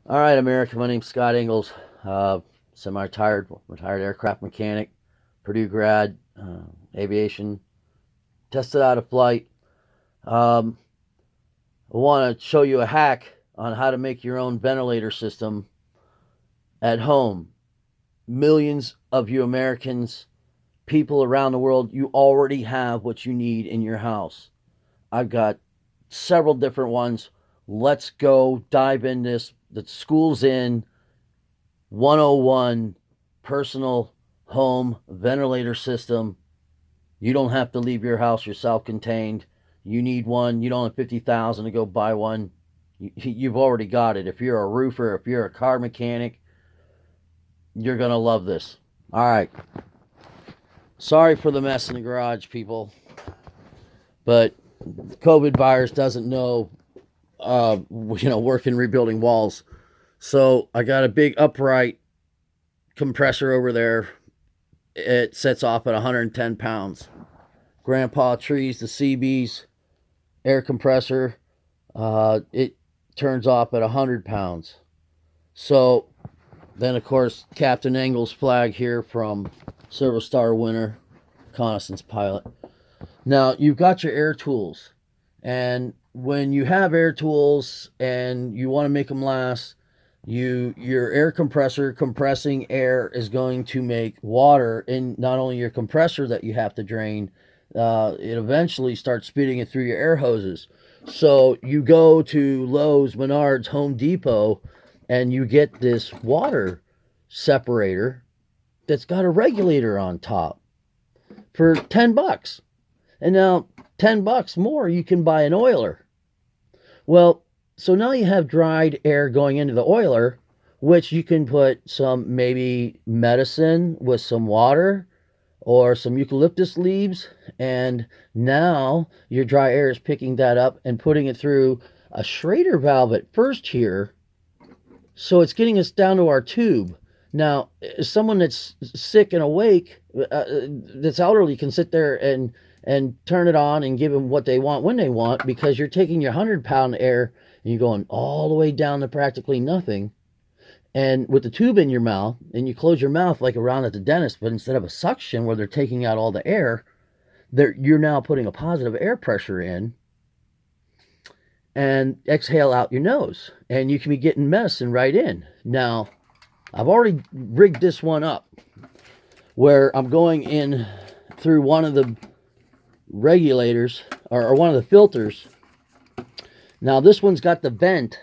All right, America. My name's Scott Ingalls. Retired aircraft mechanic, Purdue grad, aviation. Tested out of flight. Um, I want to show you a hack on how to make your own ventilator system at home. Millions of you Americans, people around the world, you already have what you need in your house. I've got several different ones. Let's go dive in this. The school's in. 101 personal home ventilator system. You don't have to leave your house. You're self-contained. You need one. You don't have 50,000 to go buy one. You've already got it. If you're a roofer, if you're a car mechanic, you're going to love this. All right. Sorry for the mess in the garage, but the COVID virus doesn't know, working rebuilding walls. So I got a big upright compressor over there. It sets off at 110 pounds. Grandpa trees, the CB's air compressor, it turns off at 100 pounds. So then, of course, Captain Engel's flag here from Silver Star winner, reconnaissance pilot. Now, you've got your air tools. And when you have air tools and you want to make them last, your air compressor compressing air is going to make water in not only your compressor that you have to drain, it eventually starts spitting it through your air hoses. So you go to Lowe's, Menards, Home Depot, and you get this water separator that's got a regulator on top for $10. And now $10 more, you can buy an oiler. Well, so now you have dried air going into the oiler, which you can put some maybe medicine with some water or some eucalyptus leaves. And now your dry air is picking that up and putting it through a Schrader valve at first here. So it's getting us down to our tube. Now, someone that's sick and awake, that's elderly, can sit there and turn it on and give them what they want when they want, because you're taking your 100-pound air and you're going all the way down to practically nothing. And with the tube in your mouth, and you close your mouth like around at the dentist, but instead of a suction where they're taking out all the air, you're now putting a positive air pressure in and exhale out your nose. And you can be getting medicine right in. Now, I've already rigged this one up where I'm going in through one of the regulators or one of the filters. Now this one's got the vent.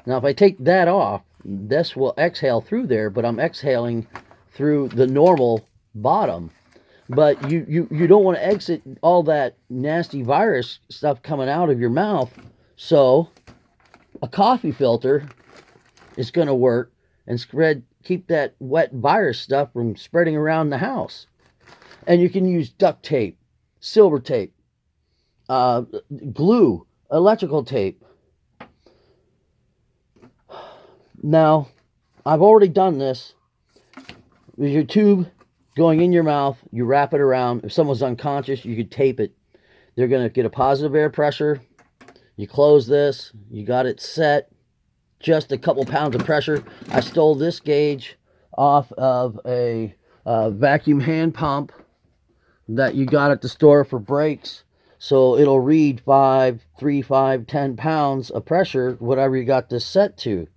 Now if I take that off, this will exhale through there, but I'm exhaling through the normal bottom. But you don't want to exit all that nasty virus stuff coming out of your mouth. So a coffee filter is going to work and keep that wet virus stuff from spreading around the house. And you can use duct tape, silver tape, glue, electrical tape. Now, I've already done this. With your tube going in your mouth, you wrap it around. If someone's unconscious, you could tape it. They're going to get a positive air pressure. You close this. You got it set. Just a couple pounds of pressure. I stole this gauge off of a vacuum hand pump that you got at the store for brakes. So it'll read 5, 3, 5, 10 pounds of pressure, whatever you got this set to.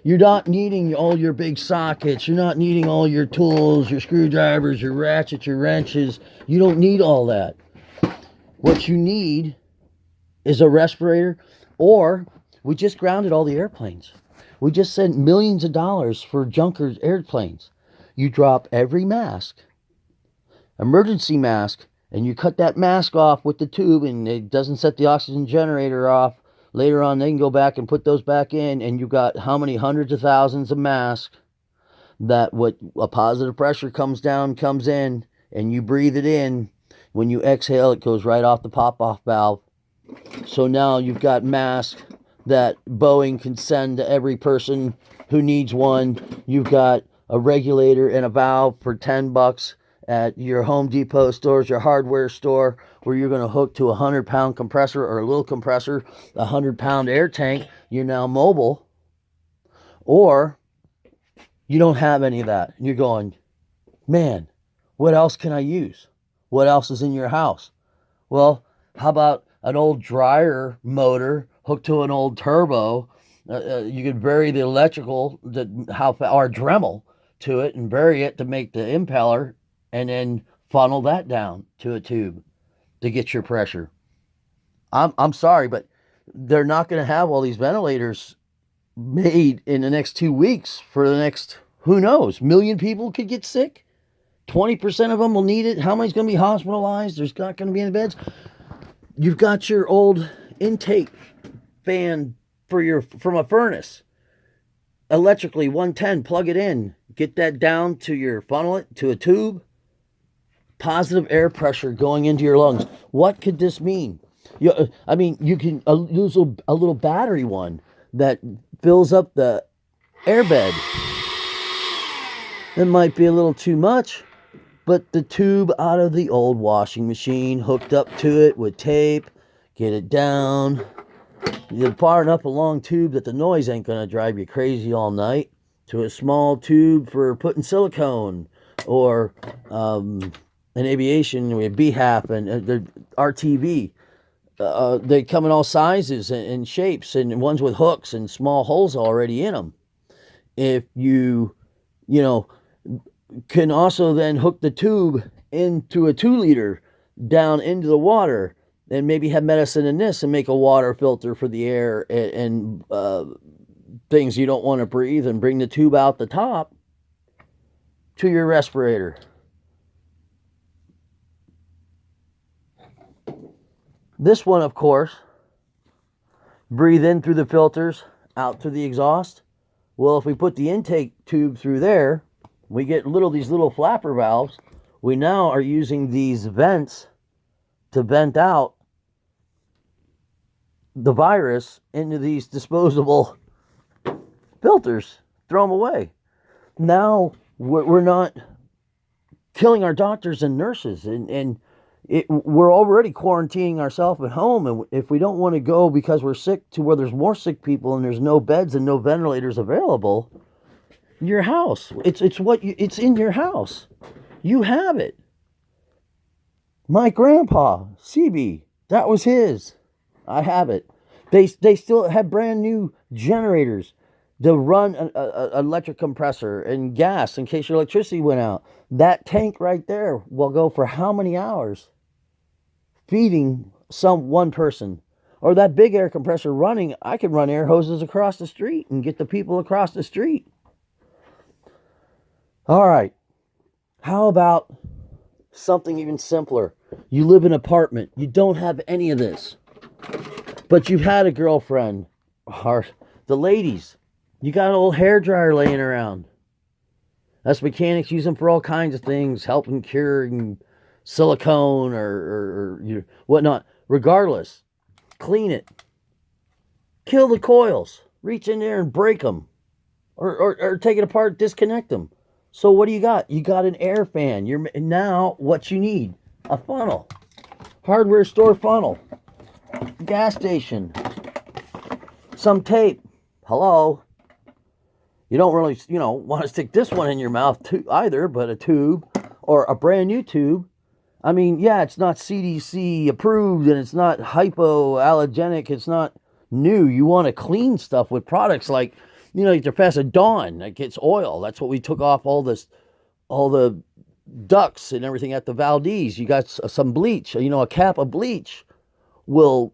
You're not needing all your big sockets. You're not needing all your tools, your screwdrivers, your ratchets, your wrenches. You don't need all that. What you need is a respirator, or we just grounded all the airplanes. We just sent millions of dollars for junker airplanes. You drop every mask, emergency mask, and you cut that mask off with the tube, and it doesn't set the oxygen generator off. Later on, they can go back and put those back in, and you've got how many hundreds of thousands of masks that what a positive pressure comes in, and you breathe it in. When you exhale, it goes right off the pop-off valve. So now you've got masks that Boeing can send to every person who needs one. You've got a regulator and a valve for $10 at your Home Depot stores, your hardware store, where you're going to hook to a 100-pound compressor or a little compressor, a 100-pound air tank. You're now mobile. Or you don't have any of that. And you're going, man, what else can I use? What else is in your house? Well, how about an old dryer motor hooked to an old turbo? You could vary the electrical, or Dremel to it, and vary it to make the impeller, and then funnel that down to a tube to get your pressure. I'm sorry, but they're not going to have all these ventilators made in the next 2 weeks for the next, who knows, million people could get sick. 20% of them will need it. How many's going to be hospitalized? There's not going to be any beds. You've got your old intake fan from a furnace. Electrically 110, plug it in. Get that down to your funnel it to a tube. Positive air pressure going into your lungs. What could this mean? You can use a little battery one that fills up the airbed. It might be a little too much, but the tube out of the old washing machine, hooked up to it with tape, get it down. You're far enough a long tube that the noise ain't going to drive you crazy all night, to a small tube for putting silicone, or an aviation with BHAP and the RTV. They come in all sizes and shapes, and ones with hooks and small holes already in them. If you can also then hook the tube into a 2-liter down into the water, and maybe have medicine in this and make a water filter for the air and things you don't want to breathe, and bring the tube out the top to your respirator. This one, of course, breathe in through the filters, out through the exhaust. Well, if we put the intake tube through there, we get these little flapper valves. We now are using these vents to vent out the virus into these disposable filters. Throw them away. Now we're not killing our doctors and nurses, and we're already quarantining ourselves at home, and if we don't want to go because we're sick to where there's more sick people and there's no beds and no ventilators available, your house, it's in your house. You have it. My grandpa, CB, that was his. I have it. They still have brand new generators to run an electric compressor and gas in case your electricity went out. That tank right there will go for how many hours feeding one person? Or that big air compressor running, I can run air hoses across the street and get the people across the street. All right. How about something even simpler? You live in an apartment. You don't have any of this, but you've had a girlfriend, or the ladies, you got an old hairdryer laying around. Us mechanics use them for all kinds of things, helping curing silicone or whatnot. Regardless, clean it. Kill the coils. Reach in there and break them. Or take it apart, disconnect them. So what do you got? You got an air fan. Now what you need? A funnel. Hardware store funnel. Gas station. Some tape. Hello. You don't really, want to stick this one in your mouth too, either, but a tube or a brand new tube. I mean, yeah, it's not CDC approved and it's not hypoallergenic. It's not new. You want to clean stuff with products like, you have to pass a Dawn that gets oil. That's what we took off all the ducts and everything at the Valdez. You got some bleach, a cap of bleach will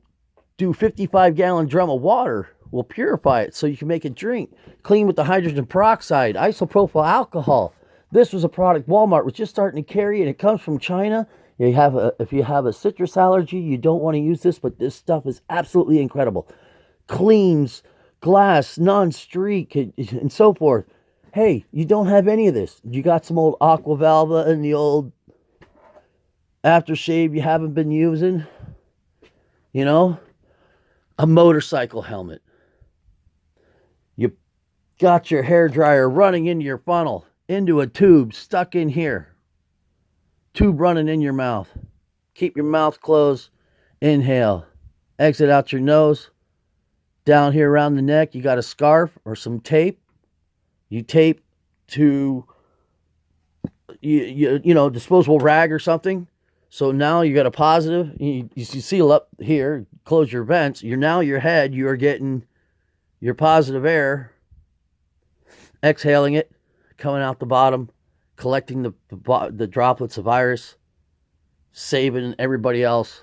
do 55-gallon drum of water, will purify it so you can make it drink. Clean with the hydrogen peroxide, isopropyl alcohol. This was a product Walmart was just starting to carry, and it comes from China. If you have a citrus allergy, you don't want to use this, but this stuff is absolutely incredible. Cleans glass, non-streak, and so forth. Hey, you don't have any of this. You got some old Aquavalva and the old aftershave you haven't been using. A motorcycle helmet. You got your hairdryer running into your funnel, into a tube stuck in here. Tube running in your mouth. Keep your mouth closed. Inhale. Exit out your nose. Down here around the neck, you got a scarf or some tape You tape to disposable rag or something. So now you got a positive. You seal up here, close your vents. Your head. You are getting your positive air, exhaling it, coming out the bottom, collecting the droplets of virus, saving everybody else.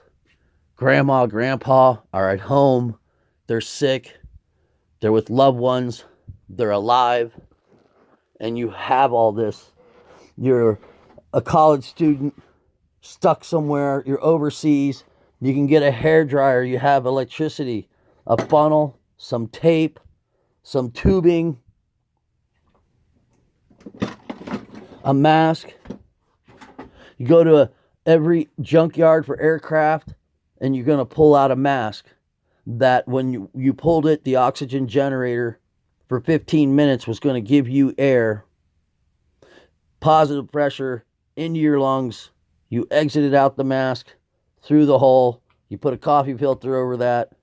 Grandma, grandpa are at home. They're sick. They're with loved ones. They're alive. And you have all this. You're a college student stuck somewhere. You're overseas. You can get a hair dryer. You have electricity, a funnel, some tape, some tubing, a mask. You go to every junkyard for aircraft and you're going to pull out a mask that when you pulled it, the oxygen generator for 15 minutes was going to give you air, positive pressure into your lungs. You exited out the mask through the hole. You put a coffee filter over that.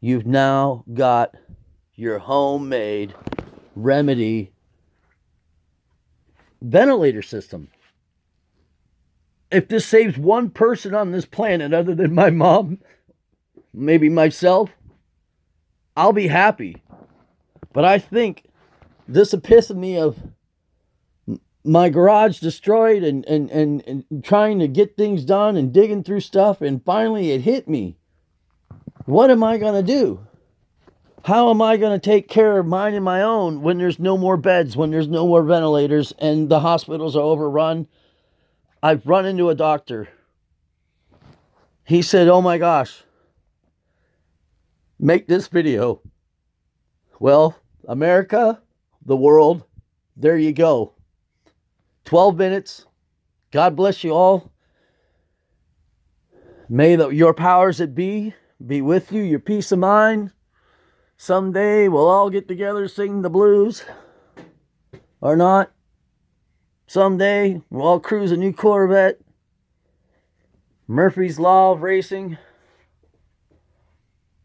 You've now got your homemade remedy ventilator system. If this saves one person on this planet other than my mom, maybe myself, I'll be happy. But I think this epiphany of my garage destroyed and trying to get things done and digging through stuff, and finally it hit me. What am I going to do? How am I going to take care of mine and my own when there's no more beds, when there's no more ventilators, and the hospitals are overrun? I've run into a doctor. He said, oh my gosh, make this video. Well, America, the world, there you go. 12 minutes. God bless you all. May your powers that be with you, your peace of mind. Someday we'll all get together, sing the blues. Or not. Someday we'll all cruise a new Corvette. Murphy's Law of Racing.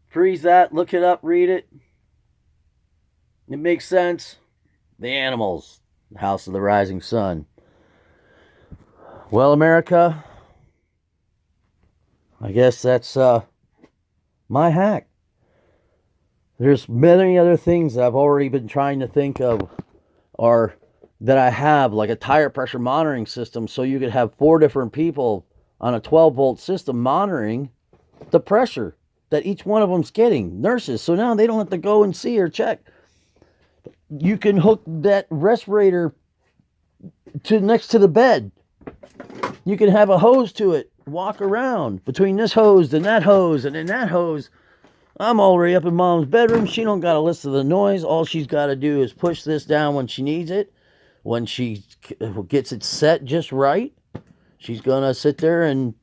Freeze that, look it up, read it. It makes sense. The Animals, the House of the Rising Sun. Well, America, I guess that's my hack. There's many other things that I've already been trying to think of, or that I have, like a tire pressure monitoring system, so you could have 4 different people on a 12-volt system monitoring the pressure that each one of them's getting. Nurses, so now they don't have to go and see or check. You can hook that respirator to next to the bed. You can have a hose to it. Walk around between this hose and that hose and then that hose. I'm already up in mom's bedroom. She don't got to listen to the noise. All she's got to do is push this down when she needs it. When she gets it set just right, she's going to sit there and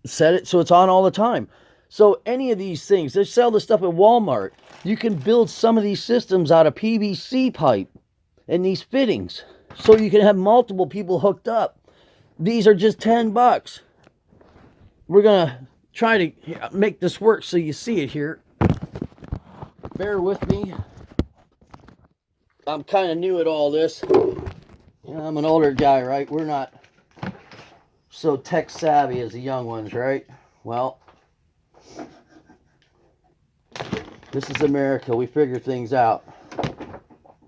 set it so it's on all the time. So any of these things, they sell this stuff at Walmart. You can build some of these systems out of PVC pipe and these fittings, so you can have multiple people hooked up. These are just $10. We're gonna try to make this work so you see it here. Bear with me. I'm kind of new at all this. I'm an older guy, right? We're not so tech savvy as the young ones, right? Well, this is America. We figure things out.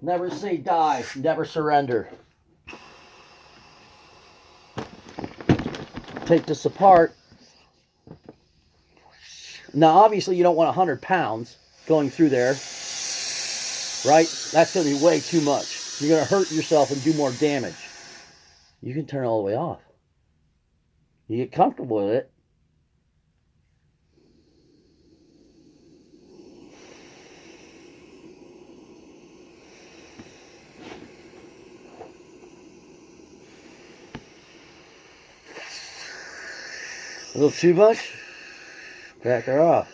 Never say die. Never surrender. Take this apart. Now, obviously, you don't want 100 pounds going through there, right? That's going to be way too much. You're going to hurt yourself and do more damage. You can turn it all the way off. You get comfortable with it. A little too much? Back her off.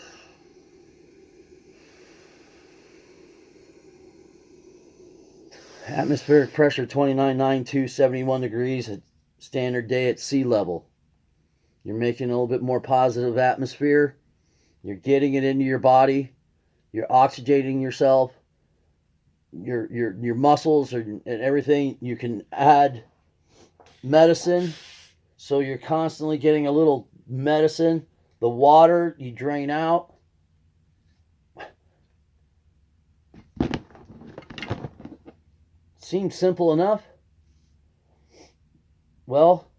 Atmospheric pressure 2992, 71 degrees at standard day at sea level. You're making a little bit more positive atmosphere. You're getting it into your body. You're oxygenating yourself, your muscles and everything. You can add medicine, so you're constantly getting a little medicine. The water you drain out. Seems simple enough. Well,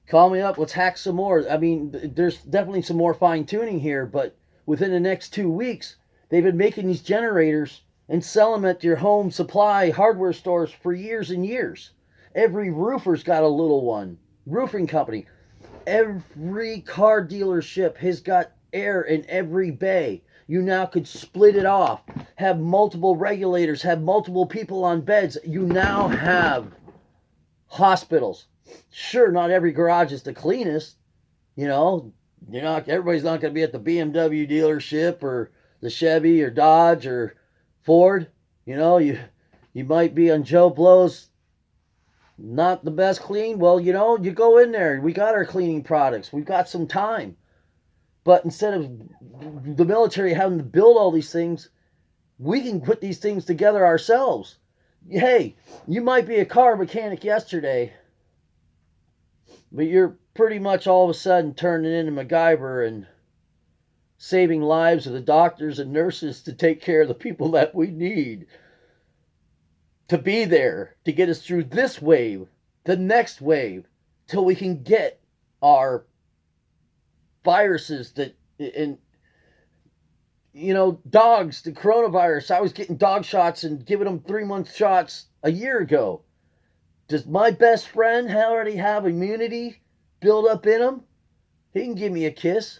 call me up. Let's hack some more. I mean, there's definitely some more fine tuning here, but within the next 2 weeks, they've been making these generators and sell them at your home supply hardware stores for years and years. Every roofer's got a little one. Roofing company. Every car dealership has got air in every bay. You now could split it off, have multiple regulators, have multiple people on beds. You now have hospitals. Sure, not every garage is the cleanest. You know, everybody's not going to be at the BMW dealership or the Chevy or Dodge or Ford. You might be on Joe Blow's, not the best clean. Well, you go in there. We got our cleaning products. We've got some time. But instead of the military having to build all these things, we can put these things together ourselves. Hey, you might be a car mechanic yesterday, but you're pretty much all of a sudden turning into MacGyver and saving lives of the doctors and nurses to take care of the people that we need to be there to get us through this wave, the next wave, till we can get our viruses dogs, the coronavirus. I was getting dog shots and giving them 3-month shots a year ago. Does my best friend already have immunity build up in him? He can give me a kiss.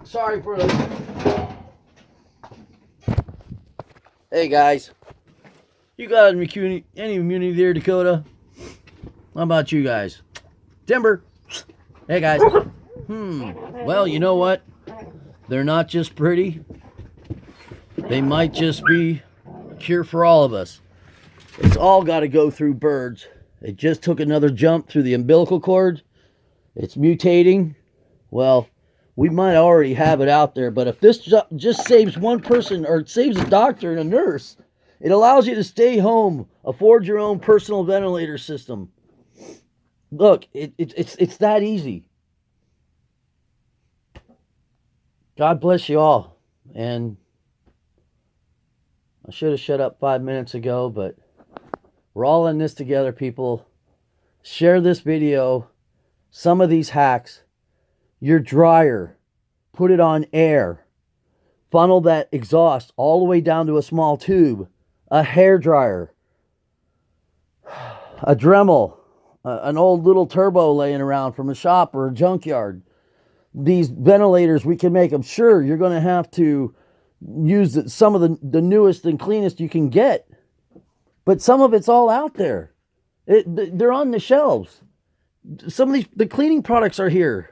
Sorry for the... Hey guys, you got any immunity there, Dakota? How about you guys? Timber. Hey guys. Well, you know what? They're not just pretty. They might just be a cure for all of us. It's all got to go through birds. It just took another jump through the umbilical cord. It's mutating. Well, we might already have it out there, but if this just saves one person, or it saves a doctor and a nurse, it allows you to stay home, afford your own personal ventilator system. Look, it's that easy. God bless you all. And I should have shut up 5 minutes ago, but we're all in this together, people. Share this video. Some of these hacks. Your dryer, put it on air. Funnel that exhaust all the way down to a small tube. A hair dryer. A Dremel. An old little turbo laying around from a shop or a junkyard. These ventilators, we can make them. Sure, you're going to have to use some of the newest and cleanest you can get. But some of it's all out there. They're on the shelves. Some of the cleaning products are here.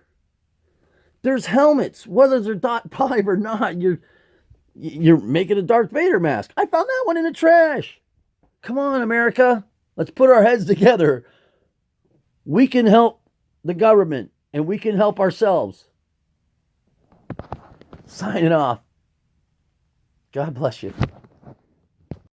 There's helmets, whether they're .5 or not. You're making a Darth Vader mask. I found that one in the trash. Come on, America. Let's put our heads together. We can help the government, and we can help ourselves. Signing off. God bless you.